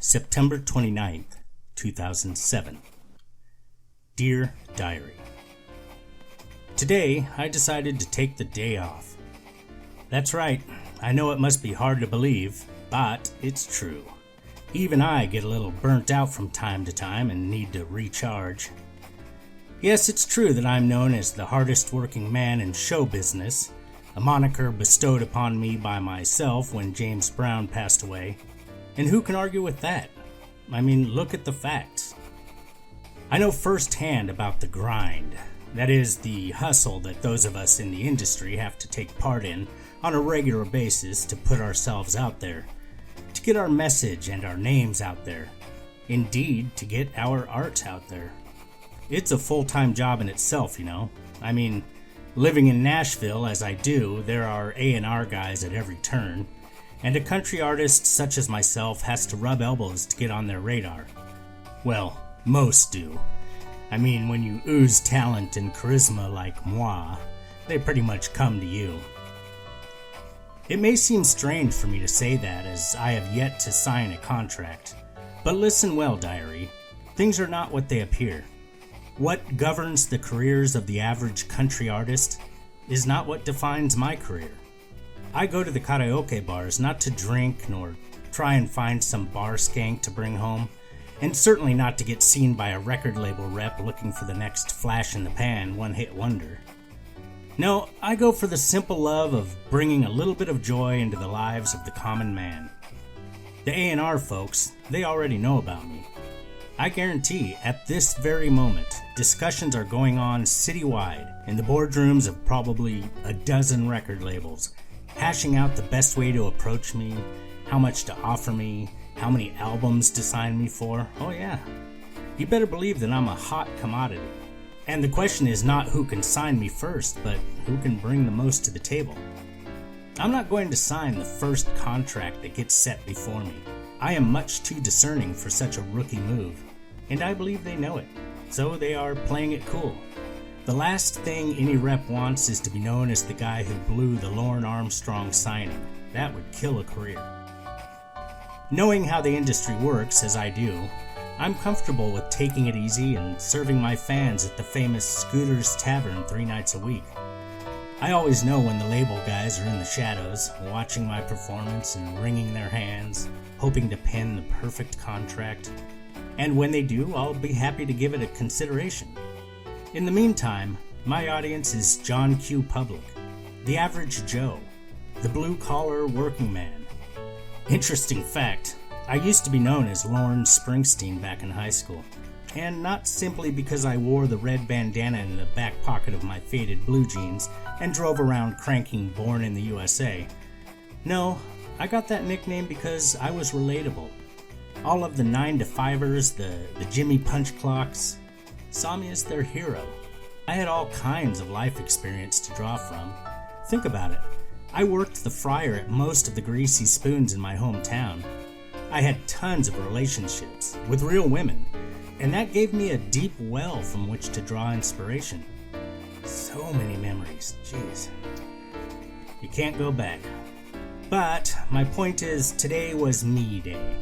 September 29th, 2007. Dear Diary, today I decided to take the day off. That's right, I know it must be hard to believe, but it's true. Even I get a little burnt out from time to time and need to recharge. Yes, it's true that I'm known as the hardest working man in show business, a moniker bestowed upon me by myself when James Brown passed away. And who can argue with that? I mean, look at the facts. I know firsthand about the grind. That is, the hustle that those of us in the industry have to take part in on a regular basis to put ourselves out there, to get our message and our names out there. Indeed, to get our art out there. It's a full-time job in itself, you know. I mean, living in Nashville as I do, there are A&R guys at every turn. And a country artist such as myself has to rub elbows to get on their radar. Well, most do. I mean, when you ooze talent and charisma like moi, they pretty much come to you. It may seem strange for me to say that, as I have yet to sign a contract. But listen well, diary. Things are not what they appear. What governs the careers of the average country artist is not what defines my career. I go to the karaoke bars not to drink nor try and find some bar skank to bring home, and certainly not to get seen by a record label rep looking for the next flash in the pan one-hit wonder. No, I go for the simple love of bringing a little bit of joy into the lives of the common man. The A&R folks, they already know about me. I guarantee, at this very moment, discussions are going on citywide in the boardrooms of probably a dozen record labels, hashing out the best way to approach me, how much to offer me, how many albums to sign me for. Oh yeah, you better believe that I'm a hot commodity. And the question is not who can sign me first, but who can bring the most to the table. I'm not going to sign the first contract that gets set before me. I am much too discerning for such a rookie move, and I believe they know it, so they are playing it cool. The last thing any rep wants is to be known as the guy who blew the Lorne Armstrong signing. That would kill a career. Knowing how the industry works, as I do, I'm comfortable with taking it easy and serving my fans at the famous Scooter's Tavern 3 nights a week. I always know when the label guys are in the shadows, watching my performance and wringing their hands, hoping to pen the perfect contract. And when they do, I'll be happy to give it a consideration. In the meantime, my audience is John Q. Public, the average Joe, the blue-collar working man. Interesting fact, I used to be known as Lorne Springsteen back in high school, and not simply because I wore the red bandana in the back pocket of my faded blue jeans and drove around cranking Born in the USA. No, I got that nickname because I was relatable. All of the 9-to-5ers, the Jimmy Punch Clocks, saw me as their hero. I had all kinds of life experience to draw from. Think about it. I worked the fryer at most of the greasy spoons in my hometown. I had tons of relationships with real women, and that gave me a deep well from which to draw inspiration. So many memories, jeez. You can't go back. But my point is, today was me day.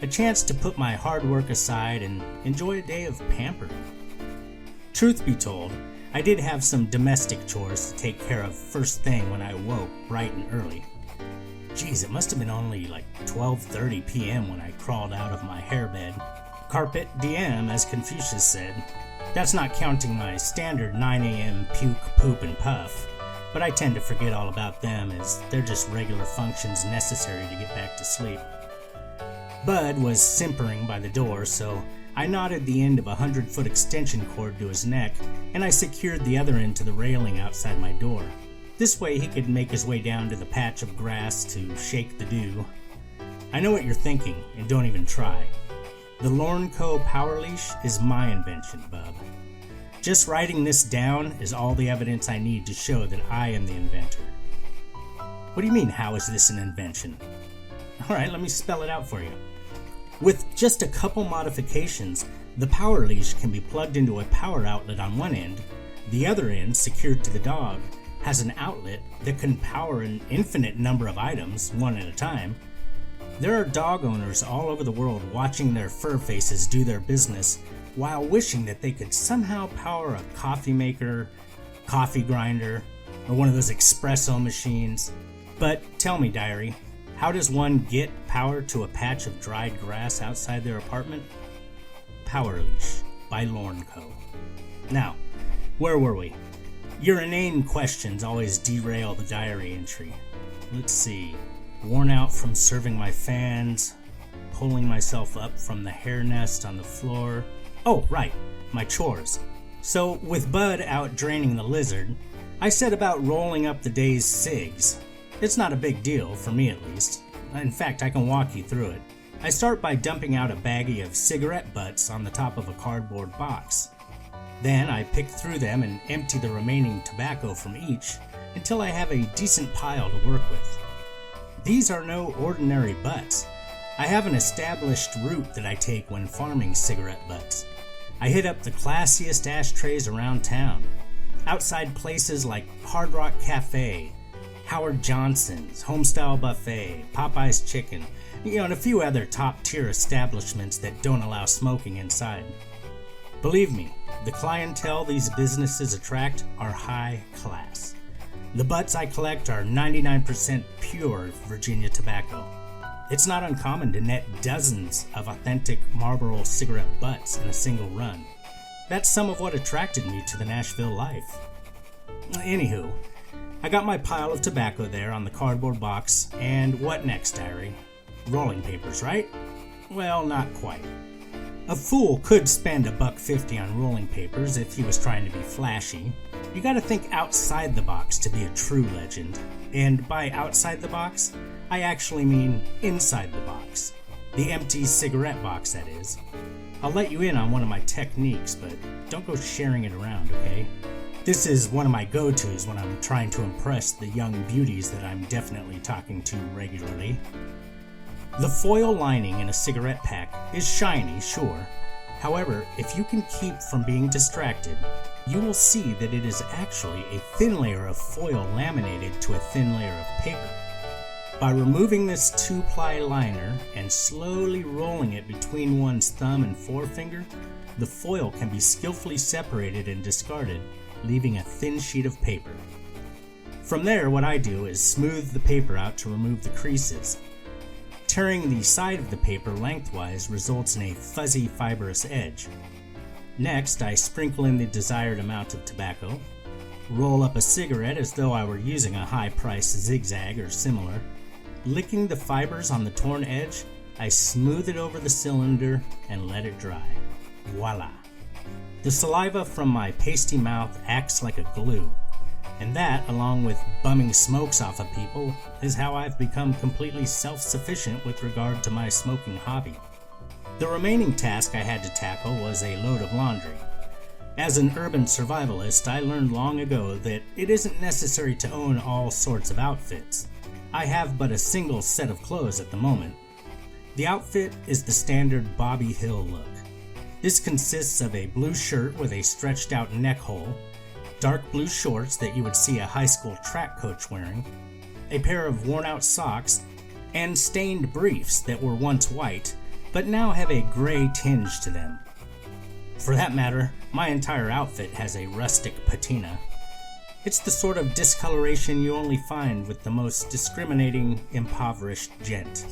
A chance to put my hard work aside and enjoy a day of pampering. Truth be told, I did have some domestic chores to take care of first thing when I woke bright and early. Geez, it must have been only like 12:30 p.m. when I crawled out of my hairbed. Carpet diem, as Confucius said. That's not counting my standard 9 a.m. puke, poop, and puff, but I tend to forget all about them as they're just regular functions necessary to get back to sleep. Bud was simpering by the door, so I knotted the end of a 100-foot extension cord to his neck, and I secured the other end to the railing outside my door. This way he could make his way down to the patch of grass to shake the dew. I know what you're thinking, and don't even try. The Lorne Co. Power Leash is my invention, bub. Just writing this down is all the evidence I need to show that I am the inventor. What do you mean, how is this an invention? Alright, let me spell it out for you. With just a couple modifications, the power leash can be plugged into a power outlet on one end, the other end, secured to the dog, has an outlet that can power an infinite number of items, one at a time. There are dog owners all over the world watching their fur faces do their business while wishing that they could somehow power a coffee maker, coffee grinder, or one of those espresso machines. But tell me, diary, how does one get power to a patch of dried grass outside their apartment? Power Leash by Lorne Co. Now, where were we? Your inane questions always derail the diary entry. Let's see. Worn out from serving my fans, pulling myself up from the hair nest on the floor. Oh, right, my chores. So, with Bud out draining the lizard, I set about rolling up the day's cigs. It's not a big deal, for me at least. In fact, I can walk you through it. I start by dumping out a baggie of cigarette butts on the top of a cardboard box. Then I pick through them and empty the remaining tobacco from each until I have a decent pile to work with. These are no ordinary butts. I have an established route that I take when farming cigarette butts. I hit up the classiest ashtrays around town, outside places like Hard Rock Cafe, Howard Johnson's, Homestyle Buffet, Popeye's Chicken, and a few other top-tier establishments that don't allow smoking inside. Believe me, the clientele these businesses attract are high class. The butts I collect are 99% pure Virginia tobacco. It's not uncommon to net dozens of authentic Marlboro cigarette butts in a single run. That's some of what attracted me to the Nashville life. Anywho, I got my pile of tobacco there on the cardboard box, and what next, diary? Rolling papers, right? Well, not quite. A fool could spend $1.50 on rolling papers if he was trying to be flashy. You gotta think outside the box to be a true legend. And by outside the box, I actually mean inside the box. The empty cigarette box, that is. I'll let you in on one of my techniques, but don't go sharing it around, okay? This is one of my go-tos when I'm trying to impress the young beauties that I'm definitely talking to regularly. The foil lining in a cigarette pack is shiny, sure. However, if you can keep from being distracted, you will see that it is actually a thin layer of foil laminated to a thin layer of paper. By removing this 2-ply liner and slowly rolling it between one's thumb and forefinger, the foil can be skillfully separated and discarded, leaving a thin sheet of paper. From there, what I do is smooth the paper out to remove the creases. Tearing the side of the paper lengthwise results in a fuzzy, fibrous edge. Next, I sprinkle in the desired amount of tobacco, roll up a cigarette as though I were using a high-priced zigzag or similar. Licking the fibers on the torn edge, I smooth it over the cylinder and let it dry. Voila! The saliva from my pasty mouth acts like a glue, and that, along with bumming smokes off of people, is how I've become completely self-sufficient with regard to my smoking hobby. The remaining task I had to tackle was a load of laundry. As an urban survivalist, I learned long ago that it isn't necessary to own all sorts of outfits. I have but a single set of clothes at the moment. The outfit is the standard Bobby Hill look. This consists of a blue shirt with a stretched out neck hole, dark blue shorts that you would see a high school track coach wearing, a pair of worn out socks, and stained briefs that were once white, but now have a gray tinge to them. For that matter, my entire outfit has a rustic patina. It's the sort of discoloration you only find with the most discriminating, impoverished gent.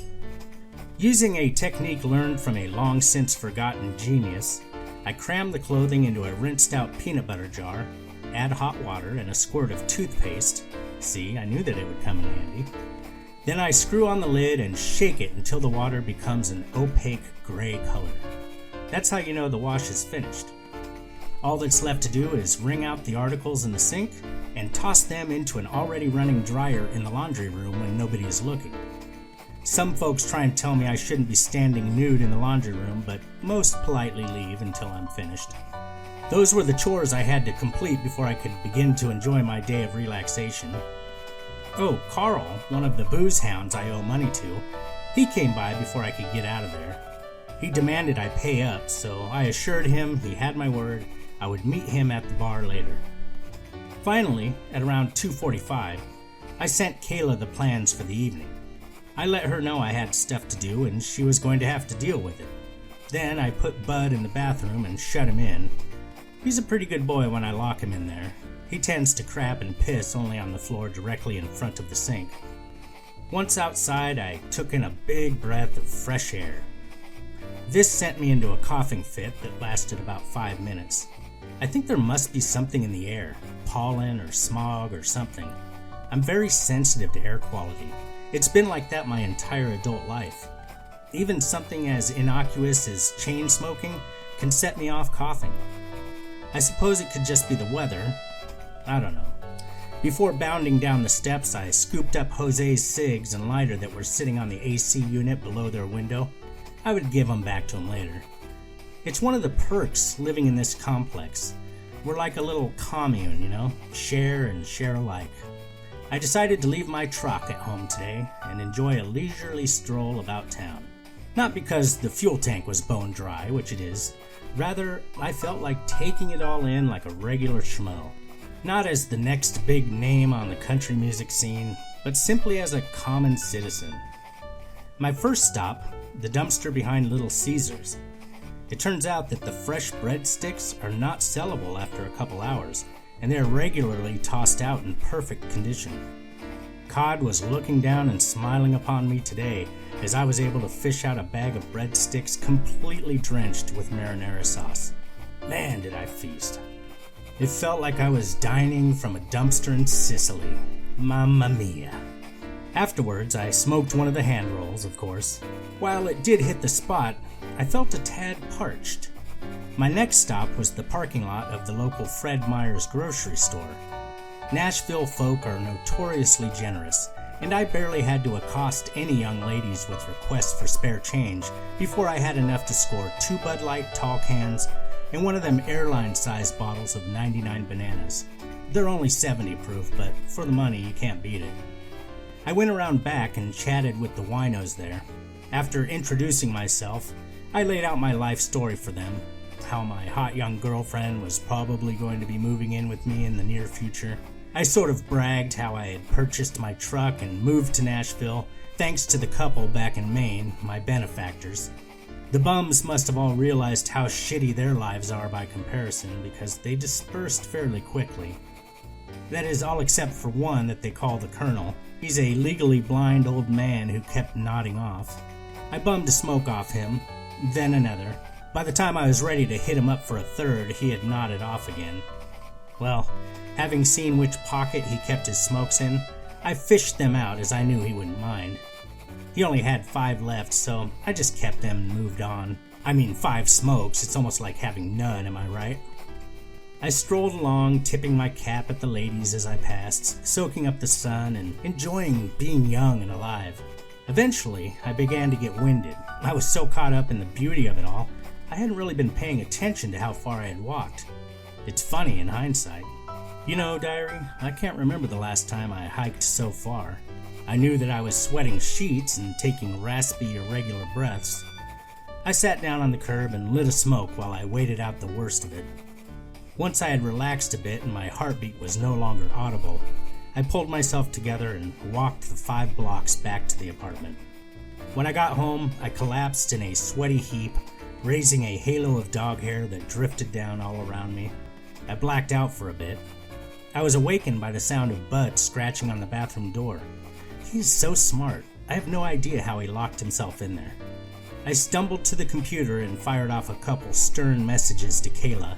Using a technique learned from a long since forgotten genius, I cram the clothing into a rinsed out peanut butter jar, add hot water and a squirt of toothpaste. See, I knew that it would come in handy. Then I screw on the lid and shake it until the water becomes an opaque gray color. That's how you know the wash is finished. All that's left to do is wring out the articles in the sink and toss them into an already running dryer in the laundry room when nobody is looking. Some folks try and tell me I shouldn't be standing nude in the laundry room, but most politely leave until I'm finished. Those were the chores I had to complete before I could begin to enjoy my day of relaxation. Oh, Carl, one of the booze hounds I owe money to, he came by before I could get out of there. He demanded I pay up, so I assured him he had my word I would meet him at the bar later. Finally, at around 2:45, I sent Kayla the plans for the evening. I let her know I had stuff to do and she was going to have to deal with it. Then I put Bud in the bathroom and shut him in. He's a pretty good boy when I lock him in there. He tends to crap and piss only on the floor directly in front of the sink. Once outside, I took in a big breath of fresh air. This sent me into a coughing fit that lasted about 5 minutes. I think there must be something in the air, pollen or smog or something. I'm very sensitive to air quality. It's been like that my entire adult life. Even something as innocuous as chain smoking can set me off coughing. I suppose it could just be the weather. I don't know. Before bounding down the steps, I scooped up Jose's cigs and lighter that were sitting on the AC unit below their window. I would give them back to him later. It's one of the perks living in this complex. We're like a little commune, you know? Share and share alike. I decided to leave my truck at home today and enjoy a leisurely stroll about town. Not because the fuel tank was bone dry, which it is. Rather, I felt like taking it all in like a regular schmo. Not as the next big name on the country music scene, but simply as a common citizen. My first stop, the dumpster behind Little Caesars. It turns out that the fresh breadsticks are not sellable after a couple hours, and they are regularly tossed out in perfect condition. Cod was looking down and smiling upon me today as I was able to fish out a bag of breadsticks completely drenched with marinara sauce. Man, did I feast. It felt like I was dining from a dumpster in Sicily. Mamma mia. Afterwards, I smoked one of the hand rolls, of course. While it did hit the spot, I felt a tad parched. My next stop was the parking lot of the local Fred Meyer's grocery store. Nashville folk are notoriously generous, and I barely had to accost any young ladies with requests for spare change before I had enough to score 2 Bud Light tall cans and one of them airline-sized bottles of 99 bananas. They're only 70 proof, but for the money you can't beat it. I went around back and chatted with the winos there. After introducing myself, I laid out my life story for them. How my hot young girlfriend was probably going to be moving in with me in the near future. I sort of bragged how I had purchased my truck and moved to Nashville thanks to the couple back in Maine, my benefactors. The bums must have all realized how shitty their lives are by comparison because they dispersed fairly quickly. That is, all except for one that they call the Colonel. He's a legally blind old man who kept nodding off. I bummed a smoke off him, then another. By the time I was ready to hit him up for a third, he had nodded off again. Well, having seen which pocket he kept his smokes in, I fished them out as I knew he wouldn't mind. He only had 5 left, so I just kept them and moved on. I mean, 5 smokes, it's almost like having none, am I right? I strolled along, tipping my cap at the ladies as I passed, soaking up the sun and enjoying being young and alive. Eventually, I began to get winded. I was so caught up in the beauty of it all, I hadn't really been paying attention to how far I had walked. It's funny in hindsight. You know, diary, I can't remember the last time I hiked so far. I knew that I was sweating sheets and taking raspy, irregular breaths. I sat down on the curb and lit a smoke while I waited out the worst of it. Once I had relaxed a bit and my heartbeat was no longer audible, I pulled myself together and walked the 5 blocks back to the apartment. When I got home, I collapsed in a sweaty heap, raising a halo of dog hair that drifted down all around me. I blacked out for a bit. I was awakened by the sound of Bud scratching on the bathroom door. He is so smart. I have no idea how he locked himself in there. I stumbled to the computer and fired off a couple stern messages to Kayla.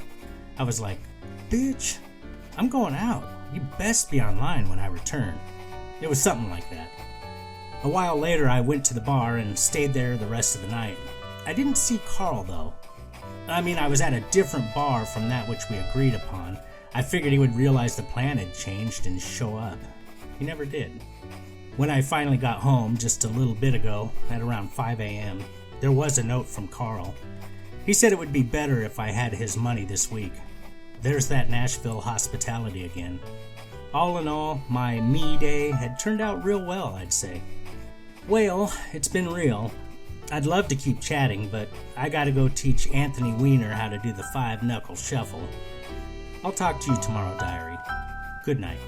I was like, "Bitch, I'm going out. You best be online when I return." It was something like that. A while later, I went to the bar and stayed there the rest of the night. I didn't see Carl, though. I was at a different bar from that which we agreed upon. I figured he would realize the plan had changed and show up. He never did. When I finally got home just a little bit ago, at around 5 a.m., there was a note from Carl. He said it would be better if I had his money this week. There's that Nashville hospitality again. All in all, my me day had turned out real well, I'd say. Well, it's been real. I'd love to keep chatting, but I gotta go teach Anthony Weiner how to do the 5-knuckle shuffle. I'll talk to you tomorrow, diary. Good night.